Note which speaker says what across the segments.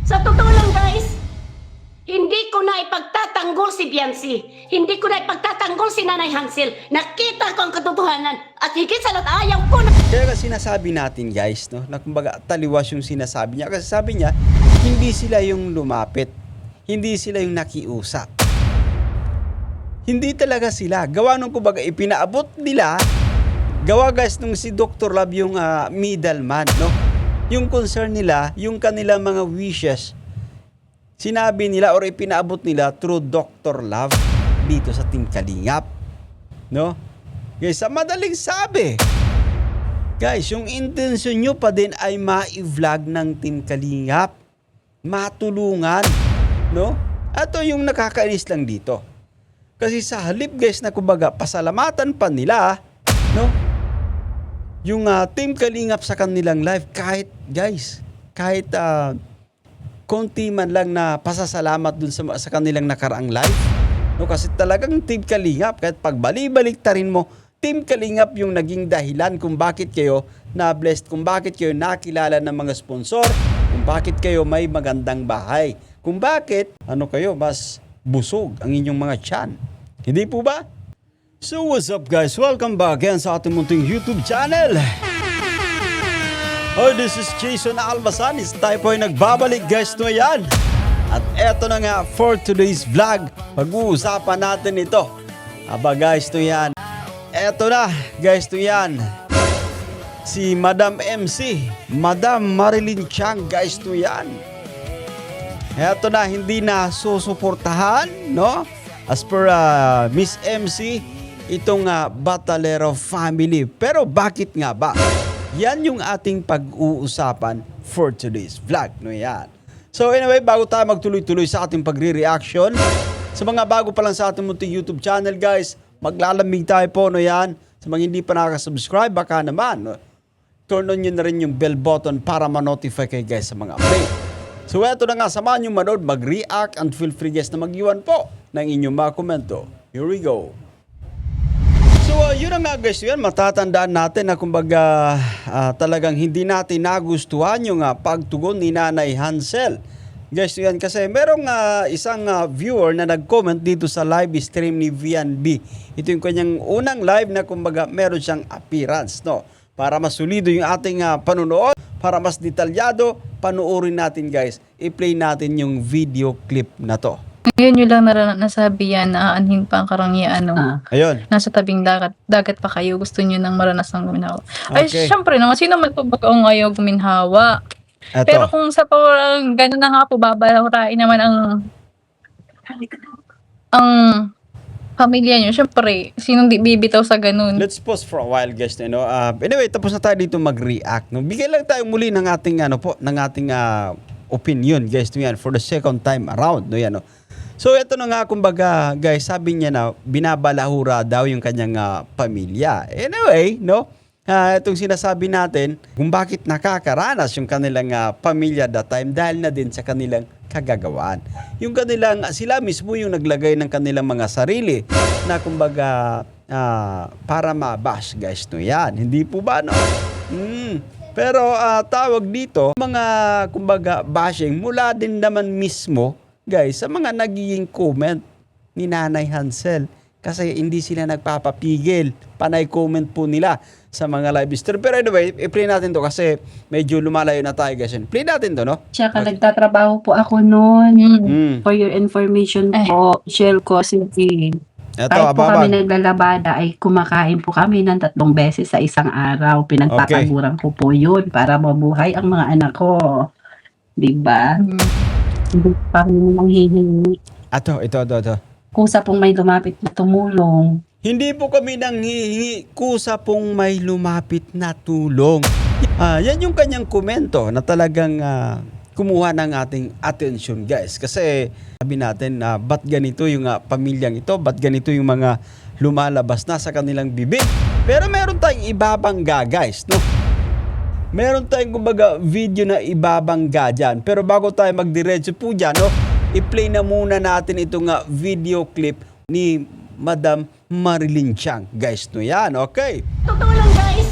Speaker 1: Sa totoo lang guys, hindi ko na ipagtatanggol si Biancy. Hindi ko na ipagtatanggol si Nanay Hansel. Nakita ko ang katotohanan at higit sa lahat ayaw ko na...
Speaker 2: Kaya kasi sinasabi natin guys, no, na kumbaga taliwas yung sinasabi niya. Kasi sabi niya, hindi sila yung lumapit. Hindi sila yung nakiusap. Hindi talaga sila. Gawa nung kumbaga ipinaabot nila. Gawa guys nung si Dr. Love yung middleman, no? Yung concern nila, yung kanilang mga wishes, sinabi nila or ipinaabot nila through Dr. Love dito sa Team Kalingap. No? Guys, sa madaling sabi, guys, yung intention nyo pa din ay ma-vlog ng Team Kalingap. Matulungan. No? Ato yung nakakainis lang dito. Kasi sa halip guys na kumbaga pasalamatan pa nila, no? Yung Team Kalingap sa kanilang live, kahit guys, kahit konti man lang na pasasalamat dun sa kanilang nakaraang live. No, kasi talagang Team Kalingap, kahit pagbalik-baliktarin mo, Team Kalingap yung naging dahilan kung bakit kayo na-blessed, kung bakit kayo nakilala ng mga sponsor, kung bakit kayo may magandang bahay, kung bakit kayo mas busog ang inyong mga tiyan. Hindi po ba? So what's up guys? Welcome back again sa ating munting YouTube channel. Oh, this is Jason Albasanis. Tayo po ay nagbabalik guys no yan. At eto na nga for today's vlog. Pag-uusapan natin ito. Aba guys no yan. Eto na guys no yan. Si Madam MC, Madam Marilyn Chang guys no yan. Eto na, hindi na susuportahan, no? As per Miss MC, itong Batalero family. Pero bakit nga ba? Yan yung ating pag-uusapan for today's vlog, no yan. So anyway, bago tayo magtuloy-tuloy sa ating pagre-reaction, sa mga bago pa lang sa ating munting YouTube channel guys, maglalamig tayo po, no yan. Sa mga hindi pa nakaka-subscribe, baka naman, no? Turn on nyo na rin yung bell button para ma-notify kayo guys sa mga update. So eto na nga, samahan nyo manood, mag-react and feel free guys na mag-iwan po ng inyong mga komento. Here we go. So yun na nga guys, yun, matatandaan natin na kumbaga talagang hindi natin nagustuhan yung pagtugon ni Nanay Hansel. Guys, yan kasi merong isang viewer na nag-comment dito sa live stream ni VNB. Ito yung kanyang unang live na kumbaga meron siyang appearance, no? Para mas solido yung ating panunood, para mas detalyado, panuorin natin guys. I-play natin yung video clip na to.
Speaker 3: Ngayon nyo lang nasabi yan na aanhin pa ang karangyaan.
Speaker 2: Ayun.
Speaker 3: Nasa tabing dagat pa kayo. Gusto nyo nang maranasang guminhawa. Ay,
Speaker 2: Okay.
Speaker 3: syempre naman, sino man po ang ayaw guminhawa?
Speaker 2: Eto.
Speaker 3: Pero kung sa parang gano'n na nga po, babalawrain naman ang pamilya nyo. Syempre, sinong di bibitaw sa ganun?
Speaker 2: Let's pause for a while guys, no. Anyway, tapos na tayo dito mag-react, no. Bigyan lang tayo muli ng ating opinion guys, no yan, for the second time around, no yan, no. So ito na nga kumbaga guys, sabi niya na binabalahura daw yung kanyang pamilya. Anyway, no. Itong sinasabi natin kung bakit nakakaranas yung kanilang pamilya that time dahil na din sa kanilang kagagawan. Yung kanilang, sila mismo yung naglagay ng kanilang mga sarili na kumbaga para mabash guys, no yan. Hindi po ba, no? Pero tawag dito, mga kumbaga bashing mula din naman mismo guys sa mga nagiging comment ni Nanay Hansel. Kasi hindi sila nagpapapigil. Panay comment po nila sa mga live stream. Pero anyway, i-play natin to kasi medyo lumalayo na tayo guys. Play natin to, no?
Speaker 4: Tsaka nagtatrabaho po ako noon. For your information
Speaker 3: Eh.
Speaker 4: po, Shell ko City.
Speaker 2: Ito,
Speaker 4: Kahit po
Speaker 2: ababa.
Speaker 4: kami naglalabada ay kumakain po kami ng 3 beses sa isang araw. Pinagtataguran ko po yun para mabuhay ang mga anak ko. Diba? Hindi pa rin manghihingi.
Speaker 2: Ito.
Speaker 4: Kusa pong may lumapit na tumulong.
Speaker 2: Hindi po kami nanghihingi kusa pong may lumapit na tulong. Yan yung kanyang komento na talagang kumuha ng ating attention guys. Kasi sabi natin na ba't ganito yung pamilyang ito, ba't ganito yung mga lumalabas na sa kanilang bibig. Pero meron tayong ibabangga guys, no? Meron tayong kumbaga video na ibabangga dyan. Pero bago tayo magdiretso po dyan, no? I-play na muna natin itong video clip ni Madam Marilyn Chang. Guys, no yan, okay?
Speaker 1: Totoo lang guys,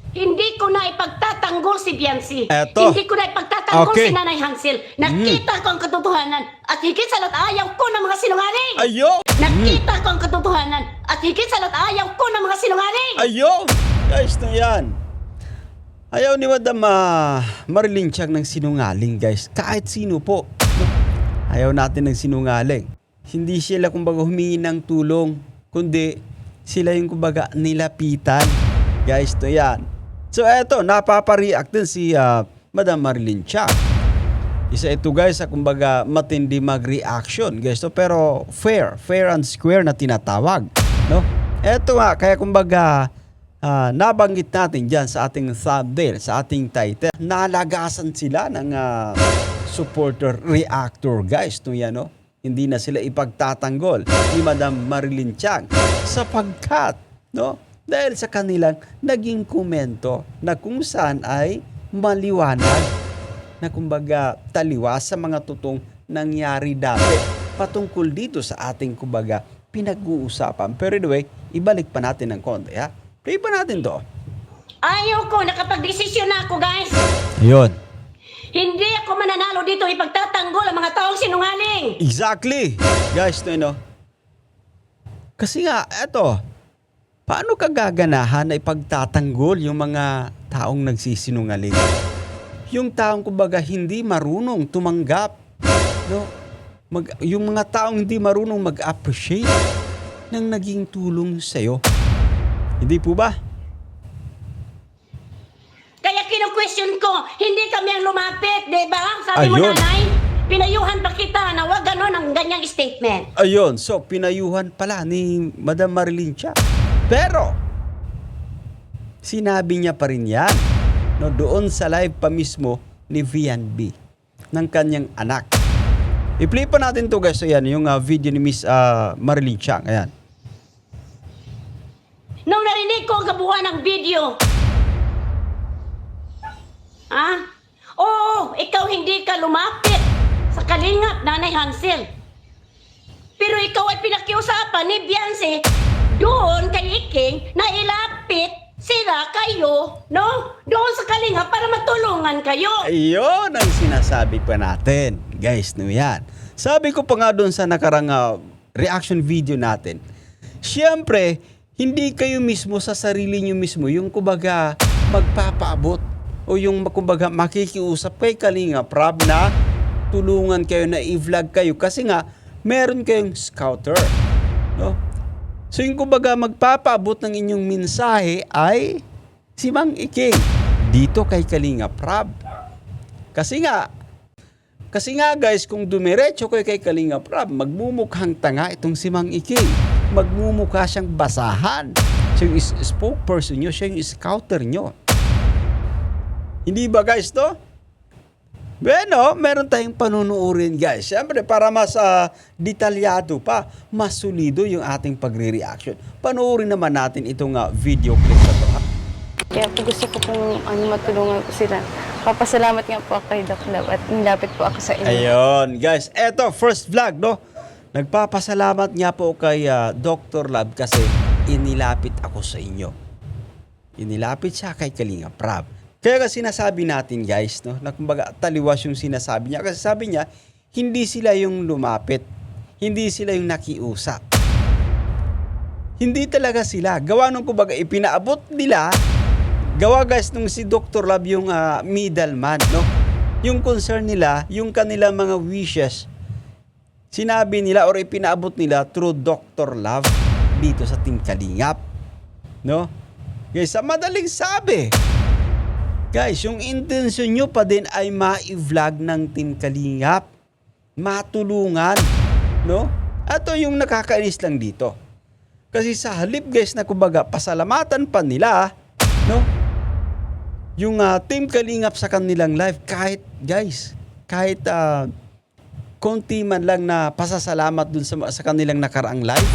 Speaker 1: Hindi ko na ipagtatanggol si Biancy.
Speaker 2: Eto.
Speaker 1: Hindi ko na ipagtatanggol
Speaker 2: Okay.
Speaker 1: si Nanay Hansel. Nakita ko ang katotohanan at higit sa lahat ayaw ko ng mga sinungaling.
Speaker 2: Ayo!
Speaker 1: Nakita ko ang katotohanan at higit sa lahat ayaw ko ng mga sinungaling.
Speaker 2: Ayo! Guys, na yan. Ayaw ni Madam Marilyn Tiang ng sinungaling, guys. Kahit sino po. No? Ayaw natin ng sinungaling. Hindi sila kumbaga humingi ng tulong, kundi sila yung kumbaga nilapitan. Guys, to yan. So eto, napapareact din si Madam Marilyn Tiang. Isa ito guys sa kumbaga matindi mag-reaction, guys. So, pero fair and square na tinatawag, no? Eto nga, kaya kumbaga nabanggit natin dyan sa ating thumbnail, sa ating title, nalagasan sila ng supporter reactor, guys. No, yan, no? Hindi na sila ipagtatanggol ni Madam Marilyn Tiang sapagkat, no? Dahil sa kanilang naging komento na kung saan ay maliwanag na kumbaga taliwas sa mga totoong nangyari dati patungkol dito sa ating kumbaga pinag-uusapan. Pero anyway, ibalik pa natin ng konti, ha? Play pa natin to.
Speaker 1: Ayaw ko, nakapag-desisyon na ako, guys.
Speaker 2: Yun.
Speaker 1: Hindi ako mananalo dito ipagtatanggol ang mga taong sinungaling.
Speaker 2: Exactly. Guys, no, no? Kasi nga, eto, paano ka gaganahan na ipagtatanggol yung mga taong nagsisinungaling? Yung taong kumbaga hindi marunong tumanggap, no? Yung mga taong hindi marunong mag-appreciate ng naging tulong sa'yo. Hindi po ba?
Speaker 1: Kaya kino-question ko, hindi kami ang lumapit, di ba? Sabi mo,
Speaker 2: Ayun.
Speaker 1: nanay, pinayuhan pa kita na wag ganon ang ganyang statement.
Speaker 2: Ayun, so pinayuhan pala ni Madam Marilyn Tiang. Pero, sinabi niya pa rin yan, no, doon sa live pa mismo ni VNB ng kanyang anak. I-play pa natin to guys, ayan, yung video ni Miss Marilyn Tiang, ayan.
Speaker 1: Nung narinig ko ang kabuuan ng video, oo, ikaw hindi ka lumapit sa kalingap, Nanay Hansel. Pero ikaw ay pinakiusapan ni Biancy doon kay Iking na ilapit sila kayo, no? Doon sa kalingap para matulungan kayo.
Speaker 2: Ayun ang sinasabi pa natin. Guys, no yan. Sabi ko pa nga doon sa nakarang reaction video natin, siyempre, hindi kayo mismo sa sarili nyo mismo yung kumbaga magpapaabot o yung kumbaga makikiusap kay Kalinga Prab na tulungan kayo na i-vlog kayo kasi nga meron kayong scouter, no? So yung kumbaga magpapaabot ng inyong mensahe ay si Mang Iking dito kay Kalinga Prab. Kasi nga guys, kung dumiretso kayo kay Kalinga Prab, magmumukhang tanga itong si Mang Iking. Magmumukha siyang basahan. Siya yung spokesperson nyo, siya yung scouter nyo. Hindi ba guys to? Bueno, meron tayong panunuorin guys. Siyempre, para mas detalyado pa, mas solido yung ating pagre-reaction. Panuorin naman natin itong video clip na to.
Speaker 5: Kaya po gusto ko pong matulungan ko sila. Papasalamat nga po ako kay Doc Love at nilapit po ako sa inyo.
Speaker 2: Ayun, guys. Eto, first vlog, no? Nagpapasalamat nga po kay Dr. Love kasi inilapit ako sa inyo. Inilapit siya kay Kalinga Prab. Kaya kasi sinasabi natin, guys, no? Na kumbaga taliwas yung sinasabi niya. Kasi sabi niya, hindi sila yung lumapit. Hindi sila yung nakiusap. Hindi talaga sila. Gawa nung kumbaga ipinaabot nila. Gawa guys nung si Dr. Love yung middleman, no? Yung concern nila, yung kanilang mga wishes, sinabi nila or ipinaabot nila through Dr. Love dito sa Team Kalingap, no? Guys, sa madaling sabi, guys, yung intention nyo pa din ay ma-vlog ng Team Kalingap, matulungan, no? Ato yung nakakainis lang dito. Kasi sa halip guys na kumbaga pasalamatan pa nila, no? Yung Team Kalingap sa kanilang live, kahit guys, kahit konti man lang na pasasalamat dun sa kanilang nakaraang live,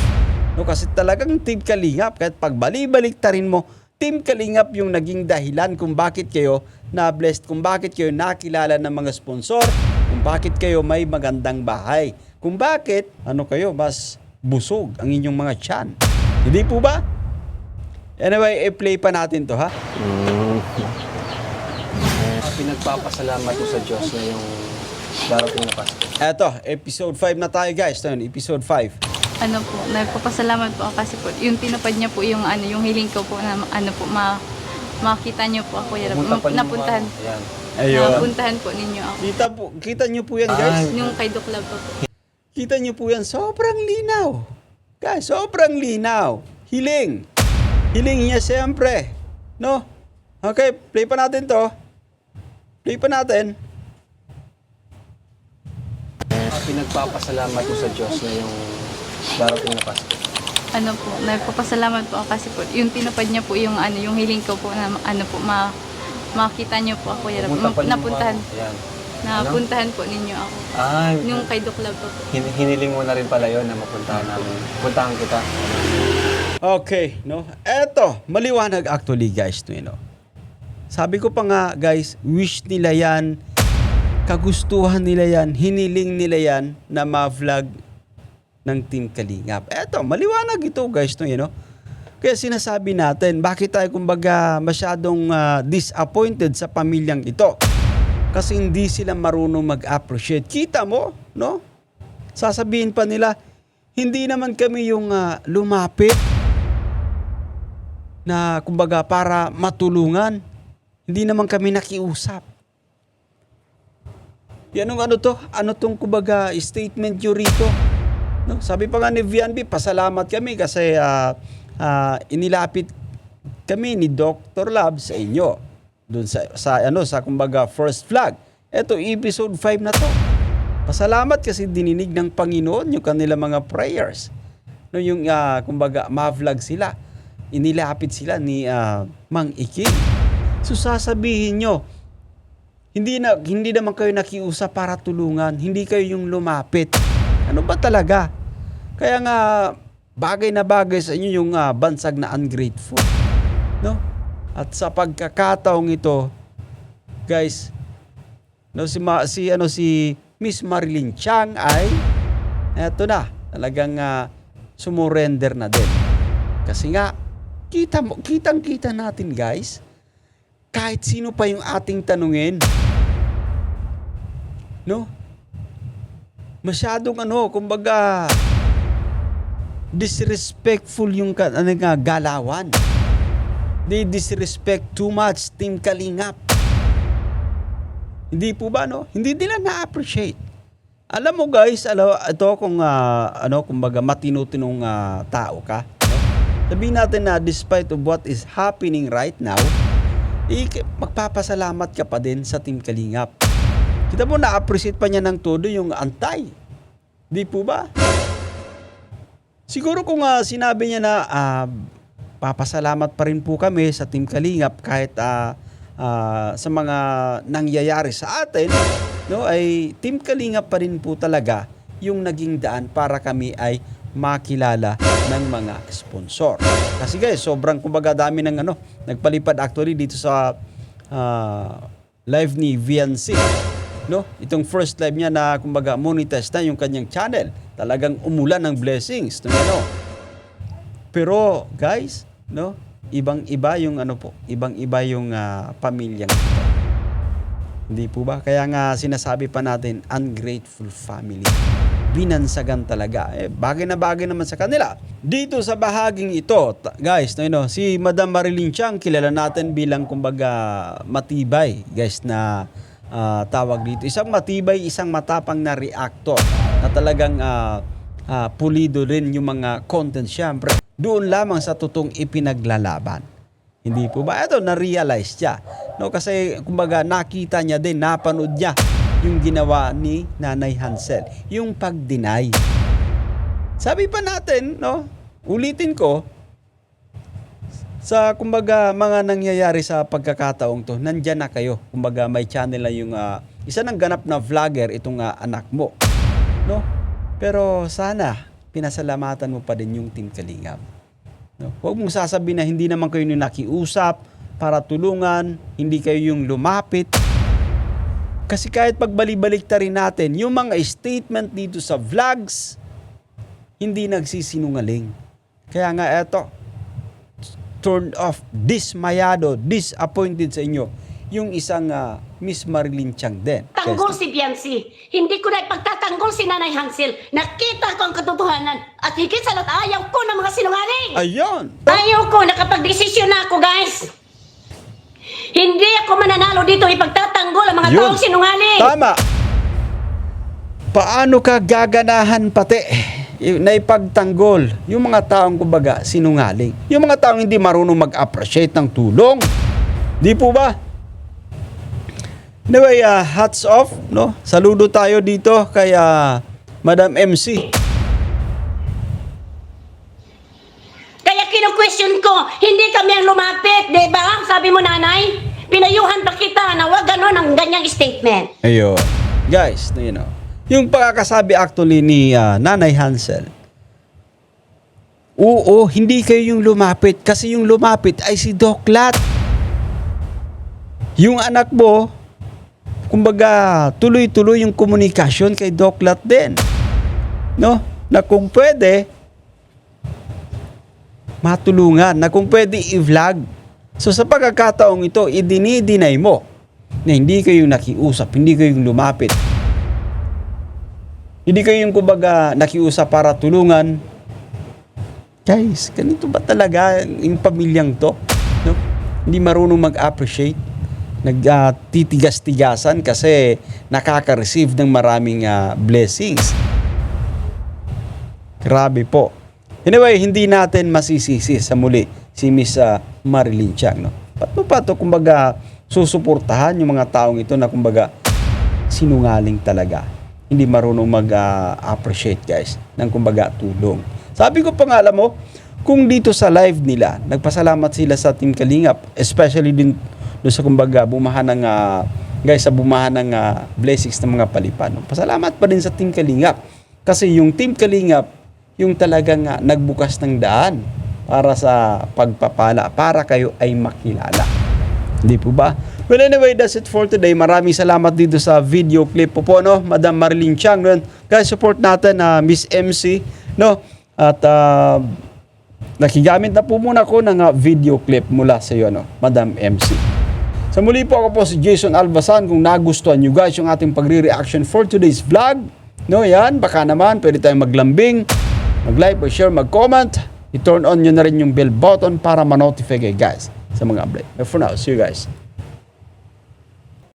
Speaker 2: no? Kasi talagang Team Kalingap, kahit pagbali-baliktarin mo, Team Kalingap yung naging dahilan kung bakit kayo na-blessed, kung bakit kayo nakilala ng mga sponsor, kung bakit kayo may magandang bahay, kung bakit kayo mas busog ang inyong mga tiyan. Hindi po ba? Anyway, i-play pa natin to, ha?
Speaker 6: Pinagpapasalamat ko sa Diyos na yung darating na Pasko.
Speaker 2: Eto, episode 5 na tayo guys. Ito yun, episode 5.
Speaker 5: Ano po, nagpapasalamat po ako kasi po, yung tinupad niya po yung yung hiling ko po na makita niyo po ako.
Speaker 6: Pumunta pa yung
Speaker 5: Napuntahan.
Speaker 6: Yan.
Speaker 2: Ayun.
Speaker 5: Napuntahan po ninyo ako.
Speaker 2: Kita nyo po yan guys.
Speaker 5: Yung kay Doc Love po.
Speaker 2: Kita nyo po yan, sobrang linaw. Guys, sobrang linaw. Hiling. Hiling niya siyempre. No? Okay, play pa natin to. Play pa natin.
Speaker 6: Pinagpapasalamat ko sa Diyos na yung darating na Pasko.
Speaker 5: Ano po, nagpapasalamat po ako kasi po, yung tinupad niya po yung yung hiling ko po na makita niyo po ako.
Speaker 6: Pumunta pa yung
Speaker 5: Napuntahan.
Speaker 6: Yan.
Speaker 5: Napuntahan po ninyo ako. Yung kay Doc Love po.
Speaker 6: Hiniling mo na rin pala yun na mapuntahan namin. Puntahan kita.
Speaker 2: Okay, no? Eto, maliwanag actually guys, no? Sabi ko pa nga guys, wish nila yan, kagustuhan nila yan, hiniling nila yan na ma-vlog ng Team Kalingap. Eto, maliwanag ito guys, no? Kaya sinasabi natin, bakit tayo kumbaga masyadong disappointed sa pamilyang ito? Kasi hindi sila marunong mag-appreciate. Kita mo, no? Sasabihin pa nila, hindi naman kami yung lumapit na kumbaga para matulungan. Hindi naman kami nakiusap. Yan ang ano tong kumbaga statement nyo rito. No? Sabi pa nga ni VNB, pasalamat kami kasi inilapit kami ni Dr. Love sa inyo. Doon sa kumbaga first vlog. Ito episode 5 na to. Pasalamat kasi dininig ng Panginoon yung kanilang mga prayers. No, yung kumbaga ma-vlog sila. Inilapit sila ni Mang Iking. So sasabihin nyo, hindi naman kayo nakiusap para tulungan, hindi kayo yung lumapit. Ano ba talaga? Kaya nga bagay na bagay sa inyo yung bansag na ungrateful. No? At sa pagkakataong ito, guys, no, si Miss Marilyn Chang ay eto na, talagang sumurrender na din. Kasi nga kitang-kita natin, guys, kahit sino pa yung ating tanungin, no? Masyadong kumbaga disrespectful yung galawan. They disrespect too much Team Kalingap. Hindi po ba, no? Hindi nila na-appreciate. Alam mo guys, ito kung kumbaga matino-tinong tao ka, no? Sabihin natin na despite of what is happening right now, magpapasalamat ka pa din sa Team Kalingap. Kita mo, na-appreciate pa niya ng todo yung antay. Di po ba? Siguro kung sinabi niya na papasalamat pa rin po kami sa Team Kalingap kahit sa mga nangyayari sa atin, no, ay Team Kalingap pa rin po talaga yung naging daan para kami ay makilala ng mga sponsor. Kasi guys, sobrang kumbaga dami ng nagpalipad actually dito sa live ni VNC. No? Itong first live niya na kumbaga monetize na yung kanyang channel. Talagang umulan ng blessings. Pero guys, no? Ibang-iba yung ibang-iba yung pamilyang ito. Hindi po ba? Kaya nga sinasabi pa natin, ungrateful family. Binansagan talaga. Bagay na bagay naman sa kanila. Dito sa bahaging ito, guys, si Madam Marilyn Chang, kilala natin bilang kumbaga matibay, guys, na tawag dito. Isang matibay, isang matapang na reactor na talagang pulido rin yung mga content, syempre. Doon lamang sa totoong ipinaglalaban. Hindi po ba? Ito, na-realize niya. No? Kasi, kumbaga, nakita niya din, napanood niya yung ginawa ni Nanay Hansel. Yung pag-deny. Sabi pa natin, no? Ulitin ko, sa, kumbaga, mga nangyayari sa pagkakataong to, nandyan na kayo. Kumbaga, may channel na yung, isa ng ganap na vlogger, itong anak mo. No? Pero, sana, pinasalamatan mo pa din yung Team Kalingap. No? Huwag mong sasabihin na hindi naman kayo yung nakiusap para tulungan, hindi kayo yung lumapit. Kasi kahit pagbalik-balik ta rin natin, yung mga statement dito sa vlogs, hindi nagsisinungaling. Kaya nga eto, turned off, dismayado, disappointed sa inyo yung isang Miss Marilyn Tiang din.
Speaker 1: Tanggol si Biancy. Hindi ko na ipagtatanggol si Nanay Hansel. Nakita ko ang katotohanan at higit sa lahat ayaw ko ng mga sinungaling.
Speaker 2: Ayun!
Speaker 1: Ayaw ko, nakapag-desisyon na ako, guys. Hindi ako mananalo dito ipagtatanggol ang mga
Speaker 2: Yun.
Speaker 1: taong sinungaling.
Speaker 2: Tama! Paano ka gaganahan pati na ipagtanggol yung mga taong kumbaga sinungaling? Yung mga taong hindi marunong mag-appreciate ng tulong. Di po ba? Anyway, hats off, no? Saludo tayo dito kay Madam MC.
Speaker 1: Kaya kinu-question ko, hindi kami ang lumapit, di ba? Sabi mo, nanay, pinayuhan pa kita na wag ganon ang ganyang statement.
Speaker 2: Ayun. Guys, you know, yung pagkakasabi actually ni Nanay Hansel, oo, hindi kayo yung lumapit kasi yung lumapit ay si Doc Lat. Yung anak mo, kumbaga, tuloy-tuloy yung komunikasyon kay Doc Lat din. No? Na kung pwede, matulungan. Na kung pwede, i-vlog. So sa pagkakataong ito, idinidinay mo na hindi kayo nakiusap, hindi kayo lumapit. Hindi kayo yung kumbaga nakiusap para tulungan. Guys, ganito ba talaga yung pamilyang to? No? Hindi marunong mag-appreciate. Nagtitigas-tigasan kasi nakaka-receive ng maraming blessings. Grabe po. Anyway, hindi natin masisisi sa muli si Miss Marilyn Tiang. No? Paano pa ito kumbaga susuportahan yung mga taong ito na kumbaga sinungaling talaga. Hindi marunong mag-appreciate guys ng kumbaga tulong. Sabi ko pa nga alam mo, kung dito sa live nila, nagpasalamat sila sa Team Kalingap, especially din doon sa kumbaga bumahan ng guys sa bumahan ng blessings ng mga palipan. Pasalamat pa din sa Team Kalingap kasi yung Team Kalingap yung talagang nagbukas ng daan para sa pagpapala, para kayo ay makilala. Hindi po ba? Well, anyway, that's it for today. Maraming salamat dito sa video clip po, no? Madam Marilyn Tiang. Guys, support natin Miss MC, no? At nakigamit na po muna ko ng video clip mula sa iyo, no? Madam MC. Sa muli po ako po si Jason Albasan. Kung nagustuhan nyo guys yung ating pagre-reaction for today's vlog, no? Yan, baka naman pwede tayong maglambing, mag-like, mag-share, mag-comment. I-turn on nyo na rin yung bell button para ma-notify kayo guys sa mga update. But for now, see you guys.